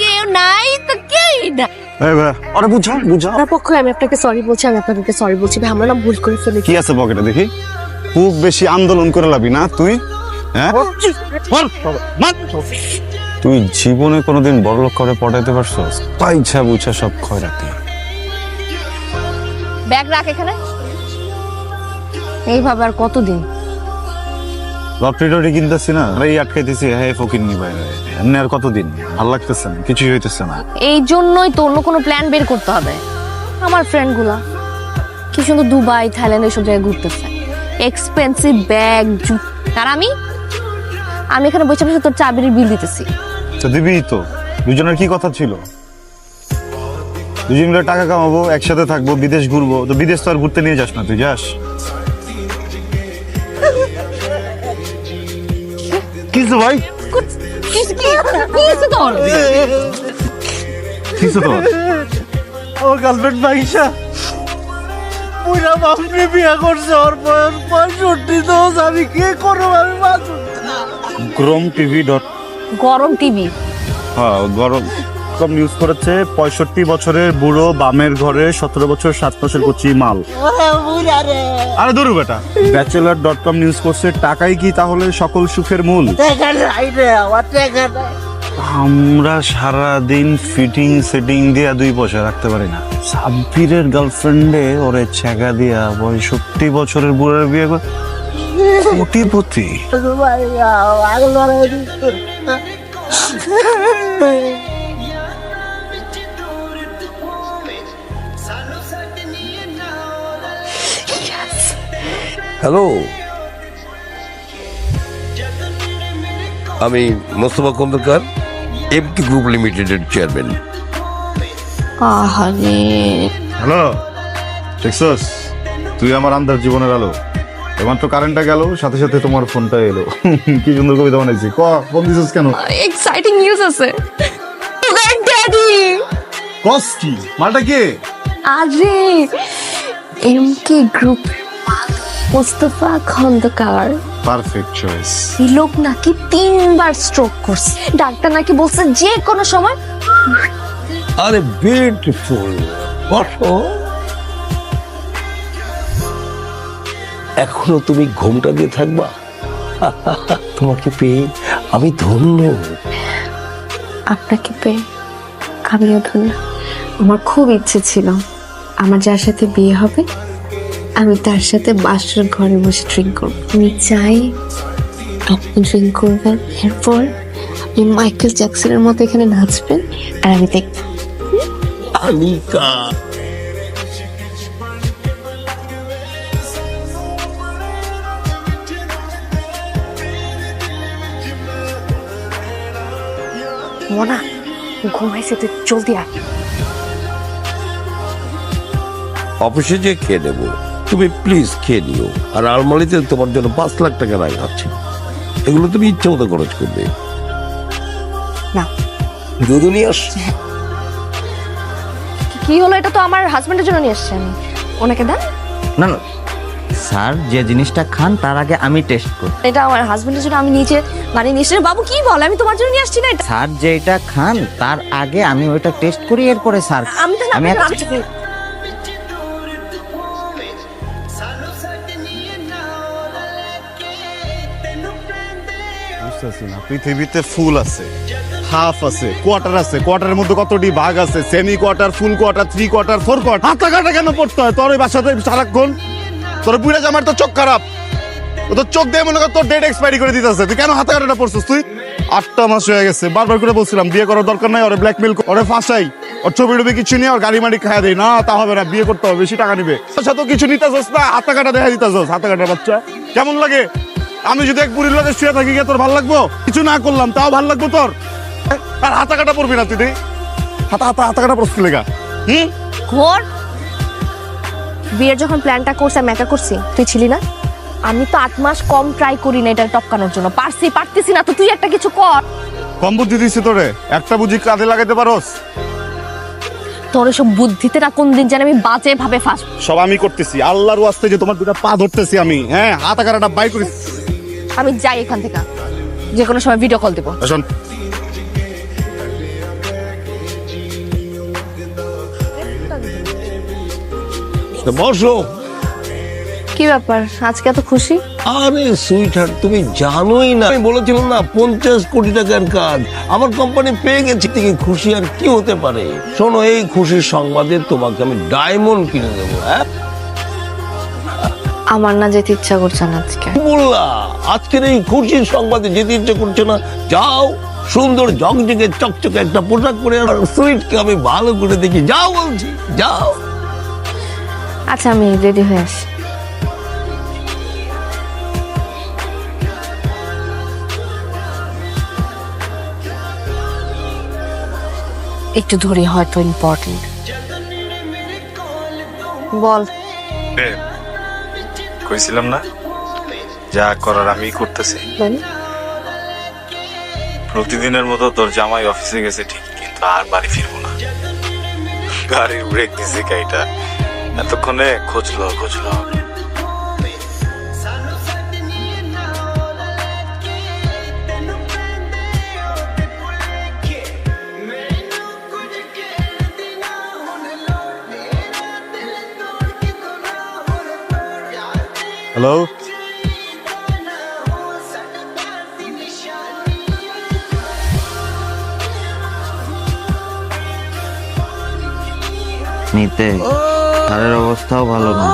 কেউ নাই তো কেই না। আরে বুঝাও বুঝাও। তার পক্ষে আমি আপনাকে সরি বলছি, আমি আপনাকে সরি বলছি ভাই, আমরা না ভুল করে ফেলেছি। কি আছে পকেটে দেখি? খুব বেশি আন্দোলন করে লাবি না তুই, হ্যাঁ? তুই জীবনে কোনোদিন বড়লোক করে পটাইতে পারছস? পাইছা বুঝা সব খয়রাতি। ব্যাগ রাখ এখানে। এইভাবে আর কতদিন? লটারি টরি কিনতেছি না, এই আটকাইতেছি, হ্যাঁ ফকির নি ভাই। এমনি আর কতদিন? ভাল লাগতেছে না, কিছুই হইতেছে না। এই জন্যই তো অন্য কোনো প্ল্যান বের করতে হবে। আমার ফ্রেন্ড গুলা কি সুন্দর দুবাই থাইল্যান্ড এইসব জায়গায় ঘুরতেছে, এক্সপেন্সিভ ব্যাগ। আর আমি এখানে বসে বসে তোর চাবির বিল দিতেছি। তো দিবি তো, দুজনের কি কথা ছিল? দুজন মিলে টাকা কামাবো, একসাথে থাকবো, বিদেশ ঘুরবো। তো বিদেশ তো আর ঘুরতে নিয়ে যাস না, তুই যাস? কিছু ভাই কিছু তোর আমার গার্লফ্রেন্ড মাইশা পুরা বাপরে বিয়ে করছে, ওর বয়স 65। তো আমি কি করবো? আমি গরম টিভি গরম টিভি, হ্যাঁ গরম কম নিউজ করেছে। 65 বছরের বুড়ো বামের ঘরে 17 বছর 7 মাসের কচি মাল। আরে ধরু বেটা, ব্যাচেলার.com নিউজ করছে, টাকাই কি তাহলে সকল সুখের মূল? আমরা সারা দিন ফিটিং সেটিং দিয়া 2 পয়সা রাখতে পারি না। সাব্বিরের গার্লফ্রেন্ডে ওরে ছেঁকা দিয়া 65 বছরের বুড়োর বিয়ে করে কোটিপতি। হ্যালো, আমি মোস্তফা খন্দকার, এমটি গ্রুপ লিমিটেডের চেয়ারম্যান। আহারে হ্যালো, দেখছস তুই আমার আন্দার জীবনের আলো। এমাত্র কারেন্টটা গেল, সাথে সাথে তোমার ফোনটা এলো। কি সুন্দর কবিতা বানাইছি। ফোন দিছস কেন? এক্সাইটিং নিউজ আছে। ড্যাডি কস কি? মালটা কে? আরে MK group Mostafa Khandakar. Perfect choice. এই লোক নাকি 3বার স্ট্রোক করছে, ডাক্তার নাকি বলছে যে কোনো সময়। আরে বিউটিফুল, বসো। এখনো তুমি ঘুমটা দিয়ে থাকবা? তোমাকে পেয়ে আমি ধন্য। আপনাকে পেয়ে আমিও ধন্য। আমার খুব ইচ্ছে ছিল আমার যার সাথে বিয়ে হবে আমি তার সাথে বাসর ঘরে বসে ড্রিঙ্ক করব। আমি চাই আপনি ড্রিঙ্ক করবেন, এরপর আপনি মাইকেল জ্যাকসনের মতো এখানে নাচবেন আর আমি দেখব। আনিকা, মোনা ঘুমাইছে, তুই জলদি আয়। অফিসে যে খেয়ে নেবো, তুমি প্লিজ খেয়ে নিও। আর আলমারিতে তোমার জন্য 5 লাখ টাকা রাখা আছে, এগুলো তুমি ইচ্ছে মতো খরচ করবে। না দুধ নিয়ে আসছে। কি হলো? এটা তো আমার হাজবেন্ডের জন্য নিয়ে আসছি আমি, ওনাকে দেন। না না স্যার, যে জিনিসটা খান তার আগে আমি টেস্ট করি। এটা আমার হাজবেন্ডের জন্য আমি নিচে বানিয়ে নিয়ে এসেছি। বাবু কি বলে, আমি তোমার জন্য নিয়ে আসছি না এটা। স্যার যেটা খান তার আগে আমি ওইটা টেস্ট করি, এরপরে স্যার আমি তো আমি বুঝতেছি না, পৃথিবীতে ফুল আছে, হাফ আছে, কোয়ার্টার আছে, কোয়ার্টারের মধ্যে কতটি ভাগ আছে? সেমি কোয়ার্টার, ফুল কোয়ার্টার, 3 কোয়ার্টার, 4 কোয়ার্টার। হাতা কাটা কেন পড়তে হয় তোর ওই বাসাতে সারাক্ষণ? তোর বুড়া জামার তো চোখ খারাপ, ও তো চোখ দিয়ে মনে কর তোর ডেট এক্সপায়ারি করে দিতেছে। তুই কেন হাতা কাটাটা পড়ছিস? তুই 8টা মাস হয়ে গেছে, বারবার করে বলছিলাম বিয়ে করার দরকার নাই, ওরে ব্ল্যাকমেল, ওরে ফাঁসাই, ওর ছবি টবি কিছু নিয়ে ওর গাড়ি মাড়ি খাওয়া দেয় না। তা হবে না, বিয়ে করতে হবে, বেশি টাকা নিবে। সাথে কিছু নিতেছস না, হাতা কাটা দেখা দিতেছস। হাতা কাটার বাচ্চা কেমন লাগে? আমি যদি এক বুড়ির লগে শুয়ে থাকি তোর ভালো লাগবো? কিছু না করলাম তাও ভালো লাগবো তোর? আর হাতা কাটা পড়বি না তুই? হাতা কাটা পড়ছি লেগা। ঘোর বিয়ের যখন প্ল্যানটা করছি আমি একা করছি, তুই ছিলি না। আমি তো 8 মাস কম ট্রাই করি না এটা টপকানোর জন্য, পারতেছি না তো তুই একটা কিছু কর। কম বুদ্ধি দিছি তোরে, একটা বুঝি কাজে লাগাইতে পারোস? তোর এসব বুদ্ধিতে না কোন দিন যেন আমি বাজে ভাবে ফাঁস। সব আমি করতেছি, আল্লাহর ওয়াস্তে যে তোমার দুটা পা ধরতেছি আমি, হ্যাঁ হাত আকারটা বাই করি। আমি যাই এখান থেকে, যে কোনো সময় ভিডিও কল দেবো। শোন, বসো। কি ব্যাপার আজকে এত খুশি? আরে সুইটহার্ট, তুমি জানোই না, আমি বলেছিলাম না 50 কোটি টাকার কাজ আমার কোম্পানি পেয়ে গেছে, থেকে খুশি আর কি হতে পারে। শোনো, এই খুশির সংবাদে তোমাকে আমি ডায়মন্ড কিনে দেবো। হ্যাঁ, আমার না যেতে ইচ্ছা করছে না আজকে। কি বললা? আজকের এই খুশির সংবাদে যেতে ইচ্ছে করছে না? যাও, সুন্দর ঝকঝকে চকচকে একটা পোশাক পরে আর সুইটকে আমি ভালো করে দেখি। যাও বলছি, যাও। আচ্ছা আমি রেডি হয়ে আসি। একটু ধরে হয়তো ইম্পর্টেন্ট। বল। কইছিলাম না যা করার আমি করতেছি। প্রতিদিনের মতো তোর জামাই অফিসে গেছে ঠিক, কিন্তু আর বাড়ি ফিরবো না। গাড়ির ব্রেক দিছে গাড়িটা, এতক্ষণে খুঁজলো হ্যালো, নিতে স্যারের অবস্থাও ভালো না।